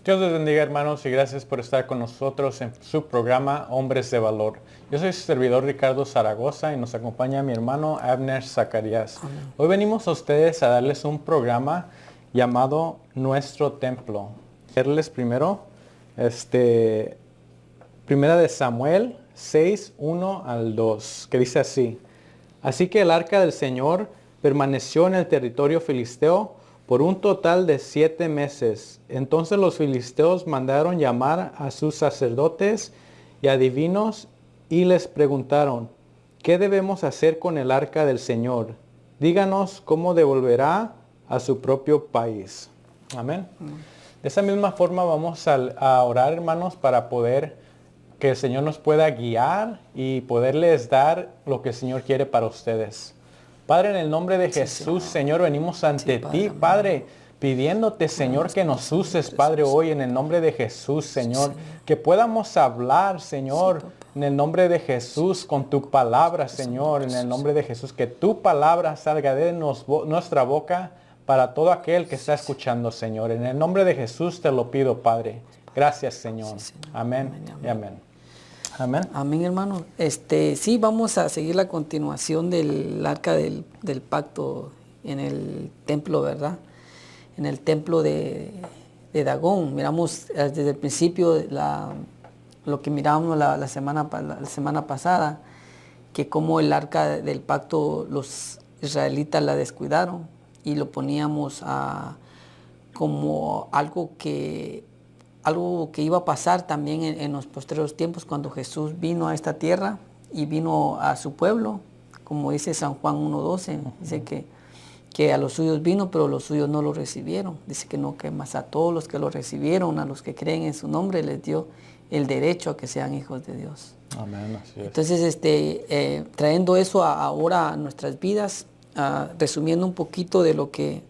Dios les bendiga, hermanos, y gracias por estar con nosotros en su programa Hombres de Valor. Yo soy su servidor Ricardo Zaragoza y nos acompaña mi hermano Abner Zacarías. Amén. Hoy venimos a ustedes a darles un programa llamado Nuestro Templo. Leerles primero, Primera de Samuel 6, 1 al 2, que dice así: Así que el arca del Señor permaneció en el territorio filisteo por un total de 7 meses. Entonces los filisteos mandaron llamar a sus sacerdotes y adivinos y les preguntaron: ¿qué debemos hacer con el arca del Señor? Díganos cómo devolverá a su propio país. Amén. De esa misma forma vamos a orar, hermanos, para poder que el Señor nos pueda guiar y poderles dar lo que el Señor quiere para ustedes. Padre, en el nombre de Jesús, Señor, venimos ante ti, Padre, pidiéndote, Señor, que nos uses, Padre, hoy en el nombre de Jesús, Señor, que podamos hablar, Señor, en el nombre de Jesús, con tu palabra, Señor, en el nombre de Jesús, que tu palabra salga de nuestra boca para todo aquel que está escuchando, Señor. En el nombre de Jesús te lo pido, Padre. Gracias, Señor. Amén y amén. Amén. Amén, hermano. Sí, vamos a seguir la continuación del arca del pacto en el templo, ¿verdad? En el templo de Dagón. Miramos desde el principio lo que miramos la semana pasada, que como el arca del pacto los israelitas la descuidaron y lo poníamos como algo que iba a pasar también en los posteriores tiempos cuando Jesús vino a esta tierra y vino a su pueblo, como dice San Juan 1:12, dice que a los suyos vino, pero los suyos no lo recibieron. Dice que no, que más a todos los que lo recibieron, a los que creen en su nombre, les dio el derecho a que sean hijos de Dios. Amén, así es. Entonces, trayendo eso ahora a nuestras vidas, resumiendo un poquito de lo que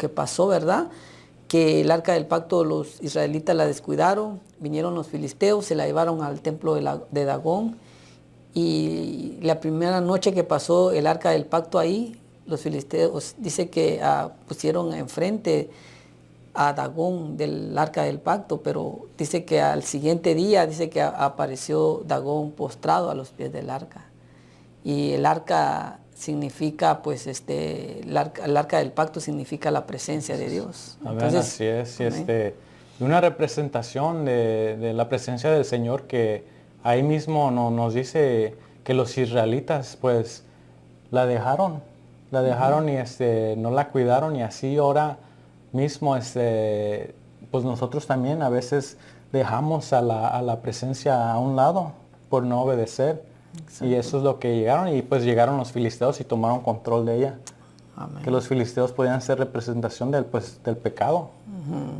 pasó, ¿verdad? Que el arca del pacto los israelitas la descuidaron, vinieron los filisteos, se la llevaron al templo de Dagón, y la primera noche que pasó el arca del pacto ahí, los filisteos dice que pusieron enfrente a Dagón del arca del pacto, pero dice que al siguiente día dice que apareció Dagón postrado a los pies del arca, y el arca significa, pues, el arca del pacto significa la presencia de Dios. Amén, Entonces, así es. amén. Una representación de la presencia del Señor, que ahí mismo nos dice que los israelitas, pues, la dejaron y no la cuidaron, y así ahora mismo, pues nosotros también a veces dejamos a la presencia a un lado por no obedecer. Exacto. Y eso es lo que llegaron, y pues llegaron los filisteos y tomaron control de ella. Amén. Que los filisteos podían ser representación del pecado.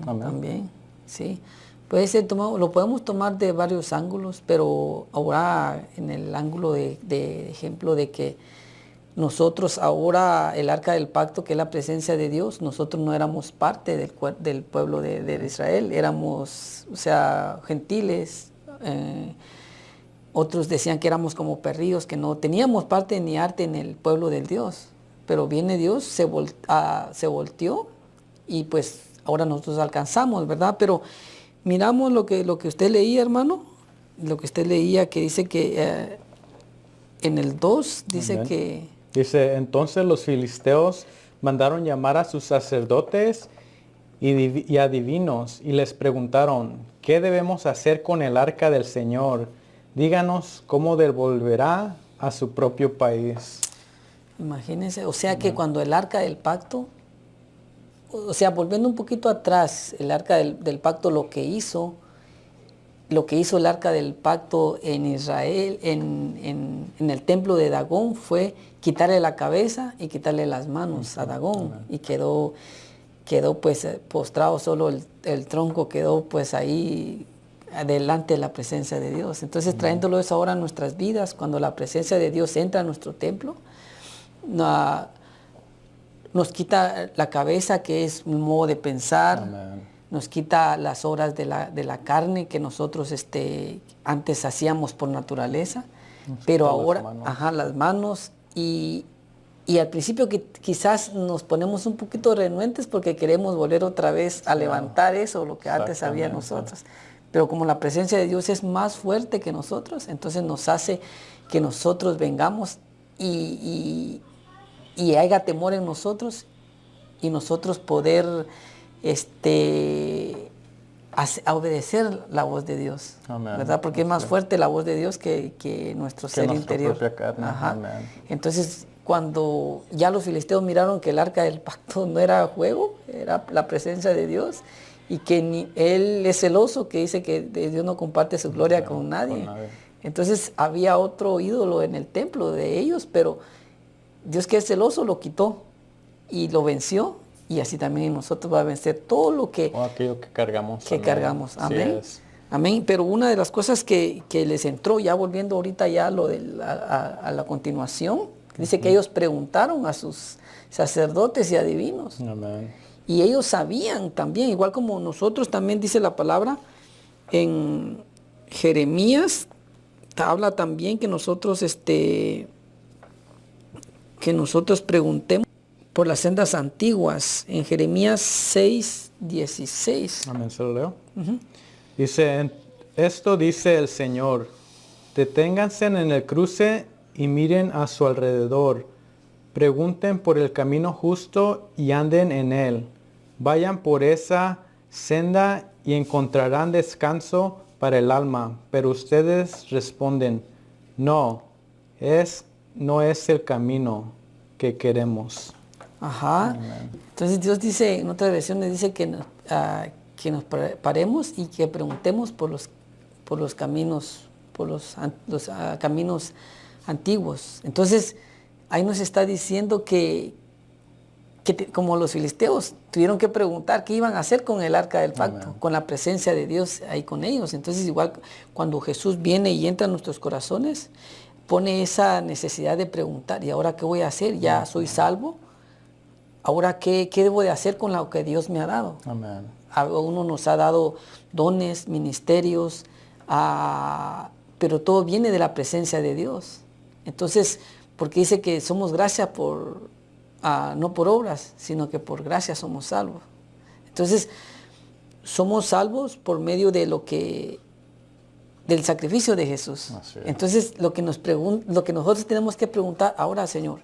Amén. También, sí. Puede ser lo podemos tomar de varios ángulos, pero ahora en el ángulo de ejemplo de que nosotros ahora, el arca del pacto, que es la presencia de Dios, nosotros no éramos parte del pueblo de Israel, éramos, gentiles. Otros decían que éramos como perrillos, que no teníamos parte ni arte en el pueblo del Dios. Pero viene Dios, se volteó, y pues ahora nosotros alcanzamos, ¿verdad? Pero miramos lo que usted leía, hermano, lo que usted leía, que dice que en el 2 dice Amén. que... Dice: entonces los filisteos mandaron llamar a sus sacerdotes y adivinos y les preguntaron: ¿qué debemos hacer con el arca del Señor? Díganos cómo devolverá a su propio país. Imagínense, que cuando el arca del pacto, volviendo un poquito atrás, el arca del pacto lo que hizo el arca del pacto en Israel, en el templo de Dagón, fue quitarle la cabeza y quitarle las manos a Dagón. Amén. Y quedó pues postrado, solo el tronco quedó pues ahí delante de la presencia de Dios. Entonces, trayéndolo eso ahora a nuestras vidas, cuando la presencia de Dios entra a nuestro templo, nos quita la cabeza, que es un modo de pensar. Amén. Nos quita las obras de la carne que nosotros antes hacíamos por naturaleza, pero ahora las manos, y Y al principio que quizás nos ponemos un poquito renuentes porque queremos volver otra vez a levantar eso, lo que antes había en nosotros. Pero como la presencia de Dios es más fuerte que nosotros, entonces nos hace que nosotros vengamos y haya temor en nosotros y nosotros poder a obedecer la voz de Dios, Amén. ¿verdad? Porque es más fuerte la voz de Dios que nuestro ser interior. Propia carne. Ajá. Amén. Entonces, cuando ya los filisteos miraron que el arca del pacto no era juego, era la presencia de Dios, y que Él es celoso, que dice que Dios no comparte su gloria con nadie. Entonces había otro ídolo en el templo de ellos, pero Dios, que es celoso, lo quitó y lo venció, y así también nosotros va a vencer todo lo que, aquello que cargamos. cargamos. Amén. Sí, amén. Pero una de las cosas que les entró, ya volviendo ahorita ya a la continuación, dice que ellos preguntaron a sus sacerdotes y adivinos. Amén. Y ellos sabían también, igual como nosotros, también dice la palabra en Jeremías, habla también que nosotros preguntemos por las sendas antiguas, en Jeremías 6:16. Amén, se lo leo. Dice, esto dice el Señor, deténganse en el cruce y miren a su alrededor, pregunten por el camino justo y anden en él, vayan por esa senda y encontrarán descanso para el alma, pero ustedes responden, no es el camino que queremos. Ajá. Amén. Entonces Dios dice, en otras versiones dice que nos paremos y que preguntemos por los caminos, por los caminos antiguos. Entonces ahí nos está diciendo que como los filisteos tuvieron que preguntar qué iban a hacer con el arca del pacto, Amén, con la presencia de Dios ahí con ellos. Entonces igual cuando Jesús viene y entra en nuestros corazones, pone esa necesidad de preguntar, ¿y ahora qué voy a hacer? ¿Ya soy salvo? ¿Ahora qué debo de hacer con lo que Dios me ha dado? Amén. A uno nos ha dado dones, ministerios, pero todo viene de la presencia de Dios. Entonces, porque dice que somos gracia no por obras, sino que por gracia somos salvos. Entonces, somos salvos por medio de del sacrificio de Jesús. Entonces, lo que nosotros tenemos que preguntar, ahora, Señor,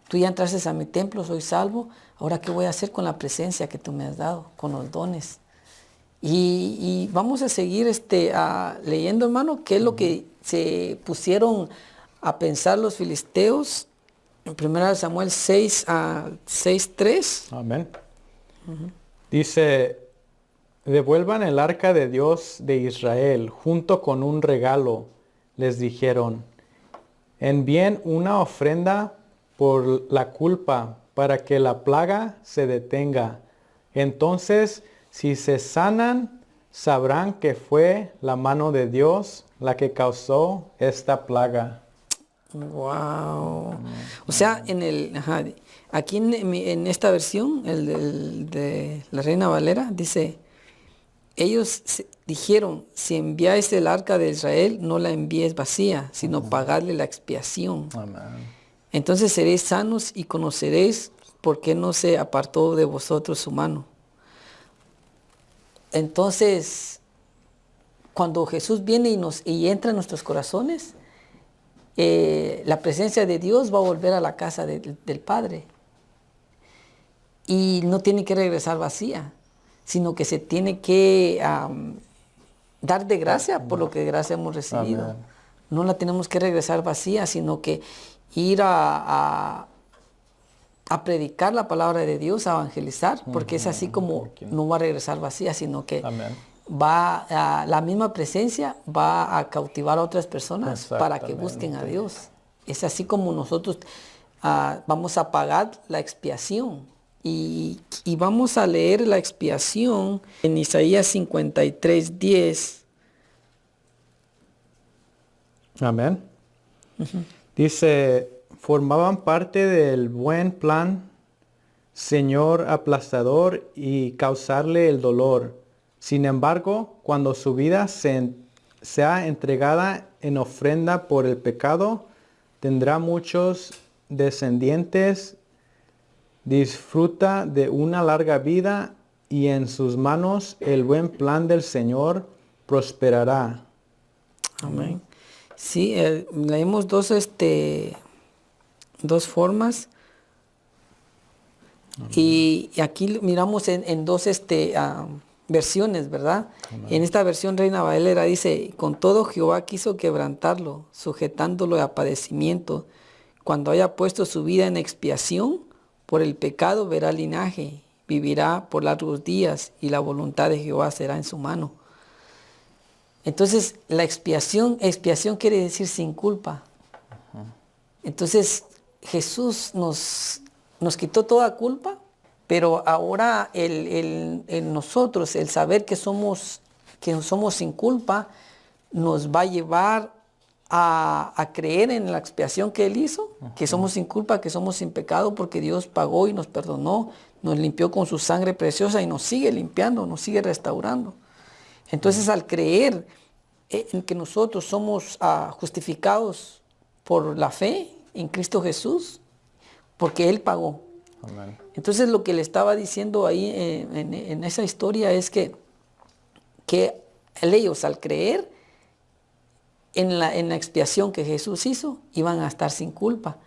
tú ya entraste a mi templo, soy salvo, ahora qué voy a hacer con la presencia que tú me has dado, con los dones. Y vamos a seguir leyendo, hermano, qué es lo que se pusieron a pensar los filisteos en 1 Samuel 6:3. Amén. Dice, devuelvan el arca de Dios de Israel junto con un regalo, les dijeron. Envíen una ofrenda por la culpa para que la plaga se detenga. Entonces, si se sanan, sabrán que fue la mano de Dios la que causó esta plaga. Wow. O sea, aquí en esta versión, de la Reina Valera, dice, ellos dijeron, si enviáis el arca de Israel, no la envíes vacía, sino pagadle la expiación. Amén. Entonces seréis sanos y conoceréis por qué no se apartó de vosotros su mano. Entonces, cuando Jesús viene y entra en nuestros corazones, la presencia de Dios va a volver a la casa del Padre. Y no tiene que regresar vacía, sino que se tiene que dar de gracia por lo que de gracia hemos recibido. Amén. No la tenemos que regresar vacía, sino que ir a predicar la palabra de Dios, a evangelizar, porque es así como no va a regresar vacía, sino que Amén, la misma presencia va a cautivar a otras personas para que busquen a Dios. Es así como nosotros vamos a pagar la expiación. Y vamos a leer la expiación en Isaías 53:10. Amén. Dice, formaban parte del buen plan, Señor aplastador y causarle el dolor. Sin embargo, cuando su vida sea entregada en ofrenda por el pecado, tendrá muchos descendientes disfruta de una larga vida y en sus manos el buen plan del Señor prosperará. Amén. Sí, leímos dos formas. Y aquí miramos en dos versiones, ¿verdad? Amén. En esta versión Reina Valera dice, con todo Jehová quiso quebrantarlo, sujetándolo a padecimiento. Cuando haya puesto su vida en expiación, por el pecado verá linaje, vivirá por largos días y la voluntad de Jehová será en su mano. Entonces, la expiación quiere decir sin culpa. Entonces, Jesús nos quitó toda culpa, pero ahora el nosotros, el saber que somos sin culpa, nos va a llevar a creer en la expiación que Él hizo, que somos sin culpa, que somos sin pecado, porque Dios pagó y nos perdonó, nos limpió con su sangre preciosa y nos sigue limpiando, nos sigue restaurando. Entonces, al creer en que nosotros somos justificados por la fe en Cristo Jesús, porque Él pagó. Amén. Entonces, lo que le estaba diciendo ahí en esa historia es que ellos, al creer en la expiación que Jesús hizo, iban a estar sin culpa.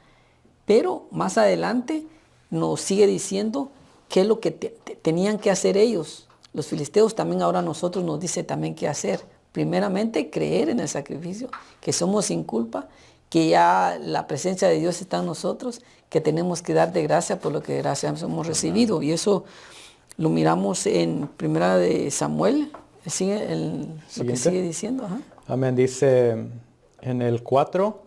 Pero más adelante nos sigue diciendo qué es lo que tenían que hacer ellos. Los filisteos también ahora a nosotros nos dice también qué hacer. Primeramente, creer en el sacrificio, que somos sin culpa, que ya la presencia de Dios está en nosotros, que tenemos que dar de gracia por lo que de gracia hemos recibido. Y eso lo miramos en Primera de Samuel, lo que sigue diciendo. Ajá. Amén. Dice en el 4,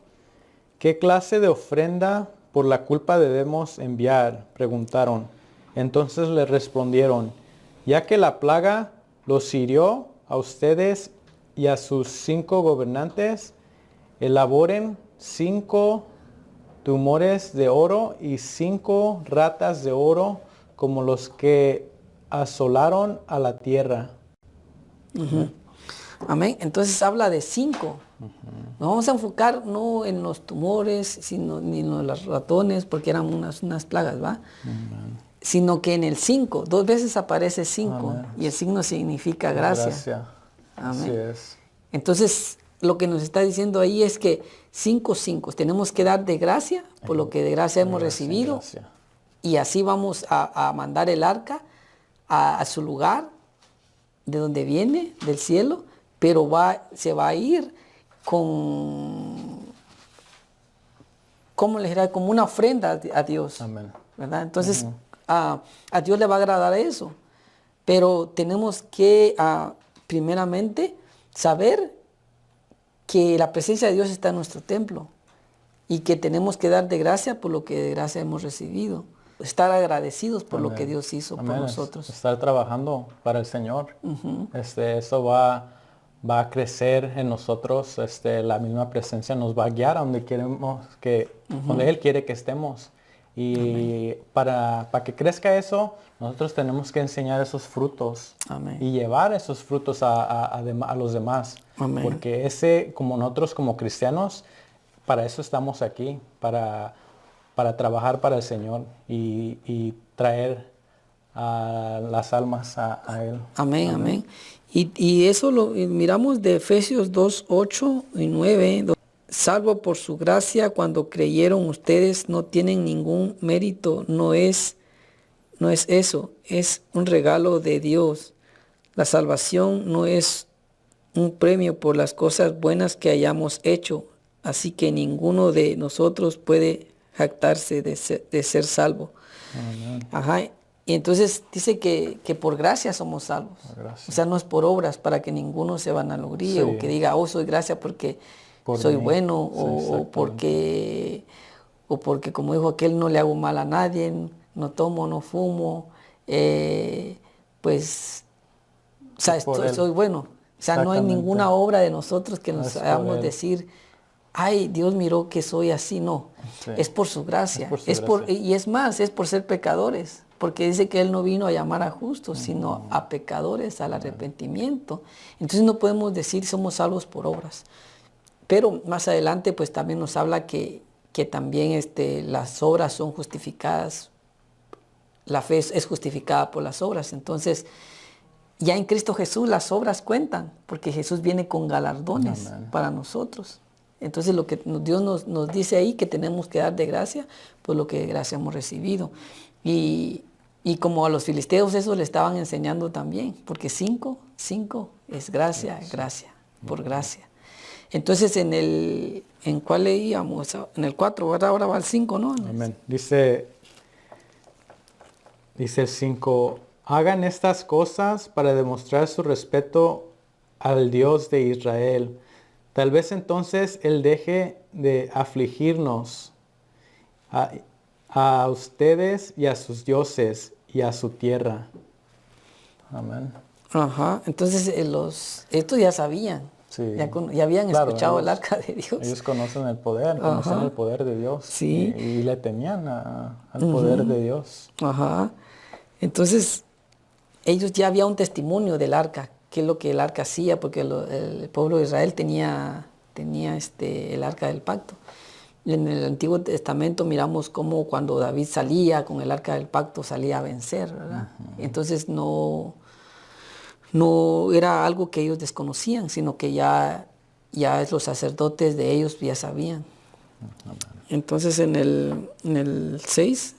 ¿qué clase de ofrenda por la culpa debemos enviar? Preguntaron. Entonces le respondieron, ya que la plaga los hirió a ustedes y a sus 5 gobernantes, elaboren 5 tumores de oro y 5 ratas de oro como los que asolaron a la tierra. Amén. Entonces habla de 5. Nos vamos a enfocar no en los tumores, ni en los ratones, porque eran unas plagas, ¿va? Sino que en el 5, 2 veces aparece 5 y el signo significa gracia. Amén. Así es. Entonces, lo que nos está diciendo ahí es que 5 tenemos que dar de gracia por lo que de gracia hemos recibido. Gracia. Y así vamos a mandar el arca a su lugar, de donde viene, del cielo, pero se va a ir con, ¿cómo les dirá? Como una ofrenda a Dios. Amén. ¿Verdad? Entonces, a Dios le va a agradar eso. Pero tenemos que, primeramente, saber que la presencia de Dios está en nuestro templo y que tenemos que dar de gracia por lo que de gracia hemos recibido. Estar agradecidos por lo que Dios hizo por nosotros. Estar trabajando para el Señor. Eso va a crecer en nosotros. La misma presencia nos va a guiar a donde queremos donde Él quiere que estemos. Y para que crezca eso, nosotros tenemos que enseñar esos frutos. Amén. Y llevar esos frutos a los demás. Amén. Porque como nosotros como cristianos, para eso estamos aquí, para trabajar para el Señor y traer a las almas a Él. Amén, amén. Y eso lo miramos de Efesios 2, 8 y 9. Salvo por su gracia, cuando creyeron ustedes, no tienen ningún mérito. No es eso, es un regalo de Dios. La salvación no es un premio por las cosas buenas que hayamos hecho. Así que ninguno de nosotros puede jactarse de ser salvo. Amén. Ajá. Y entonces dice que por gracia somos salvos. Gracias. O sea, no es por obras para que ninguno se vanagloríe o que diga, soy gracia porque soy bueno o porque como dijo aquel, no le hago mal a nadie, no tomo, no fumo, pues, o sea, soy bueno. O sea, no hay ninguna obra de nosotros que nos hagamos decir, ay, Dios miró que soy así. No, es por su gracia. Y es más, es por ser pecadores. Porque dice que Él no vino a llamar a justos, sino a pecadores, al arrepentimiento. Entonces no podemos decir somos salvos por obras. Pero más adelante pues también nos habla que que también las obras son justificadas, la fe es justificada por las obras. Entonces, ya en Cristo Jesús las obras cuentan, porque Jesús viene con galardones para nosotros. Entonces lo que Dios nos dice ahí, que tenemos que dar de gracia por lo que de gracia hemos recibido. Y como a los filisteos eso le estaban enseñando también, porque 5 es gracia, gracia, por gracia. Entonces ¿en cuál leíamos? En el 4, ahora va el 5, ¿no? Amén. Dice el 5, hagan estas cosas para demostrar su respeto al Dios de Israel. Tal vez entonces Él deje de afligirnos a ustedes y a sus dioses y a su tierra. Amén. Ajá, entonces estos ya sabían, Sí. ya habían escuchado ellos, el arca de Dios. Ellos conocen el poder, conocen el poder de Dios. Sí. Y le temían al poder de Dios. Ajá. Entonces, ellos ya había un testimonio del arca, qué es lo que el arca hacía, porque el pueblo de Israel tenía el arca del pacto. En el Antiguo Testamento miramos cómo cuando David salía con el arca del pacto salía a vencer, ¿verdad? Entonces no era algo que ellos desconocían, sino que ya los sacerdotes de ellos ya sabían. Entonces en el 6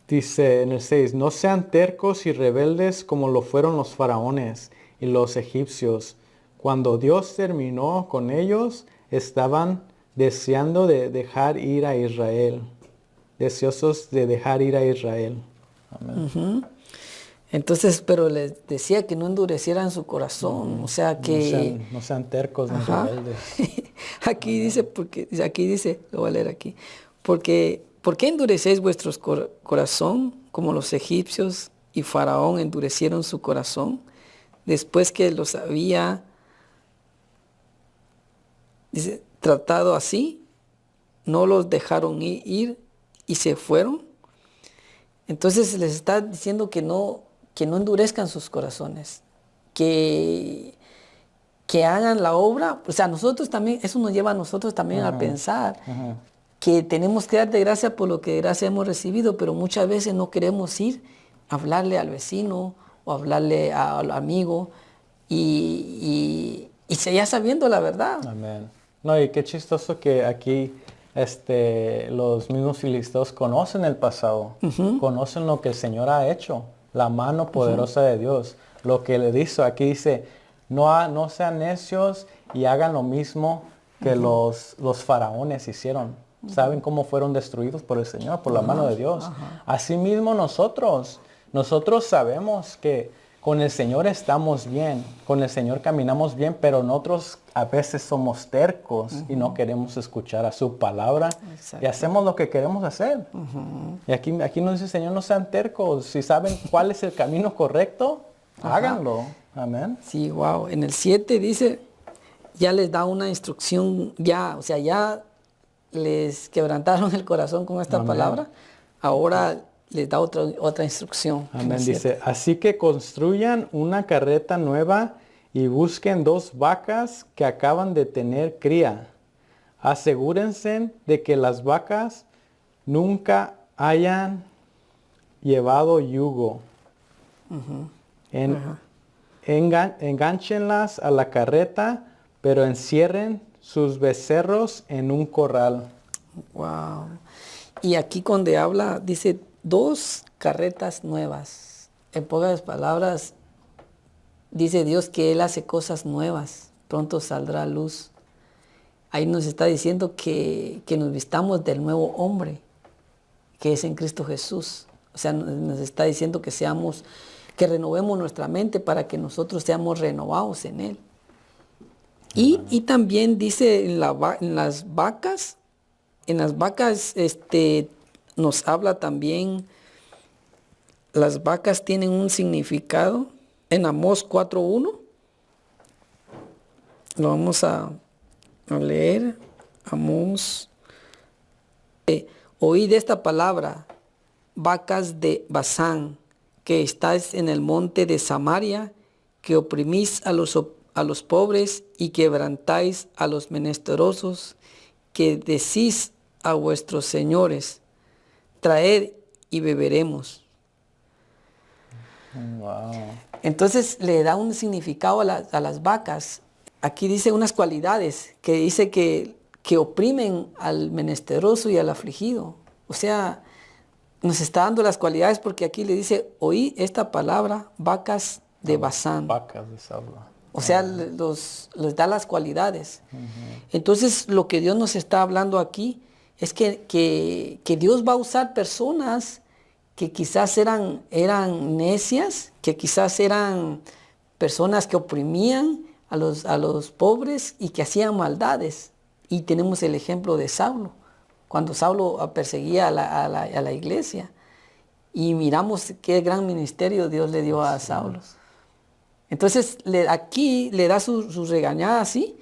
dice en el 6, no sean tercos y rebeldes como lo fueron los faraones y los egipcios. Cuando Dios terminó con ellos, estaban deseando de dejar ir a Israel. Deseosos de dejar ir a Israel. Amén. Entonces, pero les decía que no endurecieran su corazón, o sea que... No sean tercos ni rebeldes. Aquí dice, lo voy a leer aquí, ¿por qué endurecéis vuestro corazón como los egipcios y Faraón endurecieron su corazón después que los había tratado así? No los dejaron ir y se fueron. Entonces les está diciendo que no endurezcan sus corazones, que hagan la obra. O sea, nosotros también, eso nos lleva a nosotros también a pensar que tenemos que dar de gracia por lo que de gracia hemos recibido, pero muchas veces no queremos ir a hablarle al vecino o hablarle al amigo y ya sabiendo la verdad. Amén. No, y qué chistoso que aquí los mismos filisteos conocen el pasado, conocen lo que el Señor ha hecho, la mano poderosa de Dios, lo que le dice, aquí dice, no sean necios y hagan lo mismo que los faraones hicieron. ¿Saben cómo fueron destruidos por el Señor, por la mano de Dios? Asimismo nosotros sabemos que con el Señor estamos bien, con el Señor caminamos bien, pero nosotros a veces somos tercos y no queremos escuchar a su palabra. Exacto. Y hacemos lo que queremos hacer. Y aquí nos dice el Señor, no sean tercos, si saben cuál es el camino correcto, háganlo. Amén. Sí, wow. En el 7 dice, ya les da una instrucción, ya les quebrantaron el corazón con esta palabra, ahora les da otra instrucción. Amén. Dice, así que construyan una carreta nueva y busquen 2 vacas que acaban de tener cría. Asegúrense de que las vacas nunca hayan llevado yugo. Engánchenlas a la carreta, pero encierren sus becerros en un corral. Wow. Y aquí cuando habla, dice 2 carretas nuevas. En pocas palabras, dice Dios que Él hace cosas nuevas. Pronto saldrá luz. Ahí nos está diciendo que nos vistamos del nuevo hombre, que es en Cristo Jesús. O sea, nos está diciendo que renovemos nuestra mente para que nosotros seamos renovados en Él. Y también dice en las vacas nos habla también, las vacas tienen un significado. En Amós 4:1, lo vamos a leer. Amós, oíd esta palabra, vacas de Basán, que estáis en el monte de Samaria, que oprimís a los pobres y quebrantáis a los menesterosos, que decís a vuestros señores, traed y beberemos. Wow. Entonces le da un significado a las vacas. Aquí dice unas cualidades que dice que oprimen al menesteroso y al afligido. O sea, nos está dando las cualidades porque aquí le dice, oí esta palabra, vacas de Basán. Vacas de Saulo. O sea, les da las cualidades. Entonces, lo que Dios nos está hablando aquí es que Dios va a usar personas que quizás eran necias, que quizás eran personas que oprimían a los pobres y que hacían maldades. Y tenemos el ejemplo de Saulo, cuando Saulo perseguía a la iglesia. Y miramos qué gran ministerio Dios le dio a Saulo. Entonces, aquí le da su regañada así,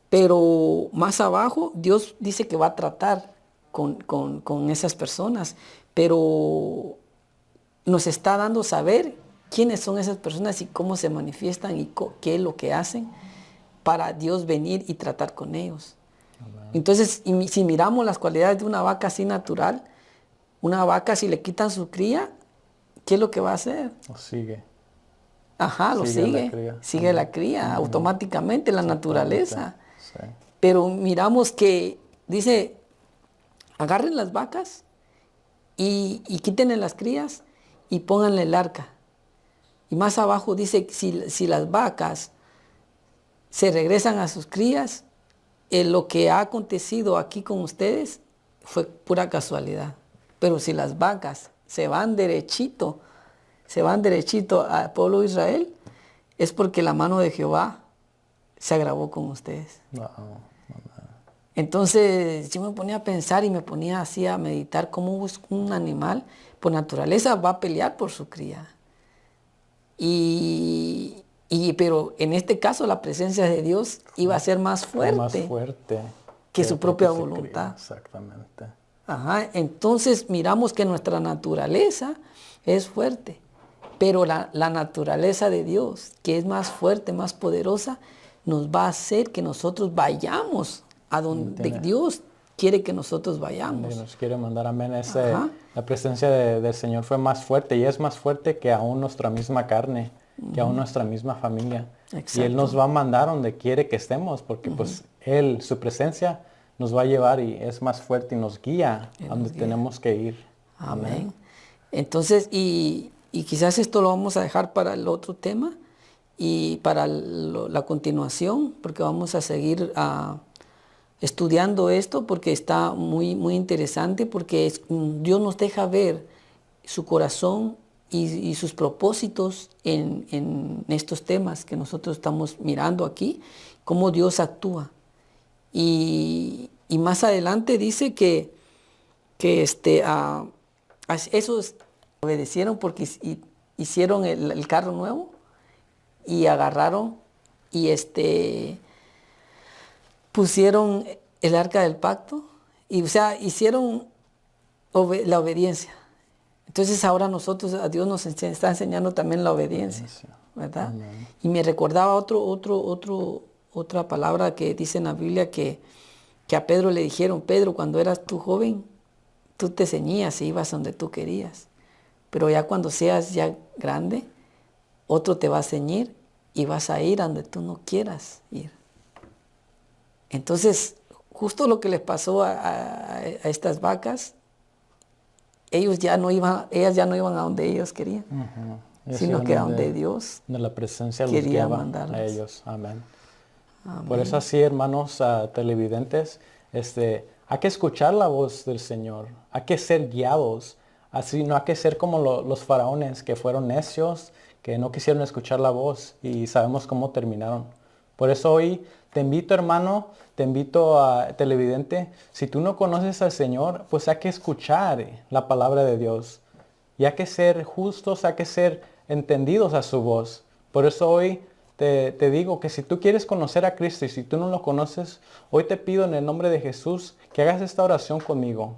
pero más abajo Dios dice que va a tratar con esas personas, pero nos está dando saber quiénes son esas personas y cómo se manifiestan y qué es lo que hacen para Dios venir y tratar con ellos. Entonces, si miramos las cualidades de una vaca así natural, una vaca si le quitan su cría, ¿qué es lo que va a hacer? Lo sigue. Ajá, lo sigue. Sigue la cría automáticamente, la naturaleza. Sí. Pero miramos que dice, agarren las vacas y quítenle las crías y pónganle el arca. Y más abajo dice, si las vacas se regresan a sus crías, lo que ha acontecido aquí con ustedes fue pura casualidad. Pero si las vacas se van derechito al pueblo de Israel, es porque la mano de Jehová se agravó con ustedes. Wow. Entonces yo me ponía a pensar y me ponía así a meditar cómo un animal por naturaleza va a pelear por su cría. Pero en este caso la presencia de Dios iba a ser más fuerte que su propia voluntad. Exactamente. Ajá, entonces miramos que nuestra naturaleza es fuerte, pero la naturaleza de Dios, que es más fuerte, más poderosa, nos va a hacer que nosotros vayamos a donde Dios quiere que nosotros vayamos. Donde nos quiere mandar, amén. La presencia del Señor fue más fuerte y es más fuerte que aún nuestra misma carne, que aún nuestra misma familia. Exacto. Y Él nos va a mandar donde quiere que estemos, porque pues Él, su presencia, nos va a llevar y es más fuerte y nos guía a donde tenemos que ir. Amén. Entonces, y quizás esto lo vamos a dejar para el otro tema y para la continuación, porque vamos a seguir estudiando esto, porque está muy, muy interesante, porque Dios nos deja ver su corazón y sus propósitos en estos temas que nosotros estamos mirando aquí, cómo Dios actúa. Y más adelante dice que esos obedecieron porque hicieron el carro nuevo y agarraron y pusieron el arca del pacto y hicieron la obediencia. Entonces ahora a Dios nos está enseñando también la obediencia, ¿verdad? Amén. Y me recordaba otra palabra que dice en la Biblia que a Pedro le dijeron, Pedro, cuando eras tú joven, tú te ceñías y ibas donde tú querías. Pero ya cuando seas ya grande, otro te va a ceñir y vas a ir a donde tú no quieras ir. Entonces, justo lo que les pasó a estas vacas, ellas ya no iban a donde ellos querían, sino que a donde Dios de la presencia quería los guiaba mandarlos. a ellos. Amén. Amén. Por eso así, hermanos televidentes, hay que escuchar la voz del Señor, hay que ser guiados, así no hay que ser como los faraones que fueron necios, que no quisieron escuchar la voz y sabemos cómo terminaron. Por eso hoy te invito, hermano, te invito a televidente, si tú no conoces al Señor, pues hay que escuchar la palabra de Dios y hay que ser justos, hay que ser entendidos a su voz. Por eso hoy te digo que si tú quieres conocer a Cristo y si tú no lo conoces, hoy te pido en el nombre de Jesús que hagas esta oración conmigo.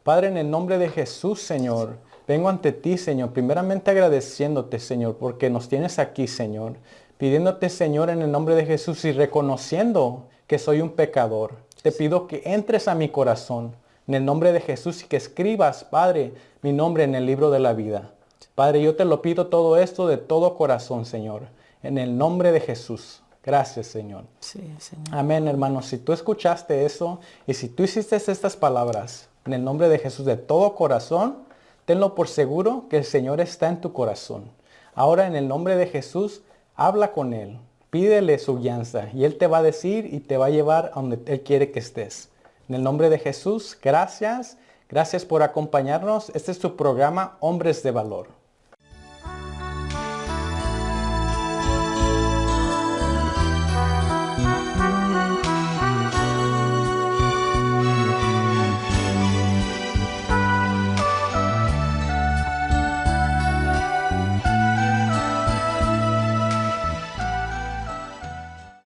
Padre, en el nombre de Jesús, Señor, vengo ante ti, Señor, primeramente agradeciéndote, Señor, porque nos tienes aquí, Señor. Pidiéndote, Señor, en el nombre de Jesús y reconociendo que soy un pecador. Te pido que entres a mi corazón en el nombre de Jesús y que escribas, Padre, mi nombre en el libro de la vida. Padre, yo te lo pido todo esto de todo corazón, Señor, en el nombre de Jesús. Gracias, Señor. Sí, Señor. Amén, hermanos. Si tú escuchaste eso y si tú hiciste estas palabras en el nombre de Jesús de todo corazón, tenlo por seguro que el Señor está en tu corazón. Ahora, en el nombre de Jesús, habla con Él. Pídele su guianza y Él te va a decir y te va a llevar a donde Él quiere que estés. En el nombre de Jesús, gracias. Gracias por acompañarnos. Este es tu programa Hombres de Valor.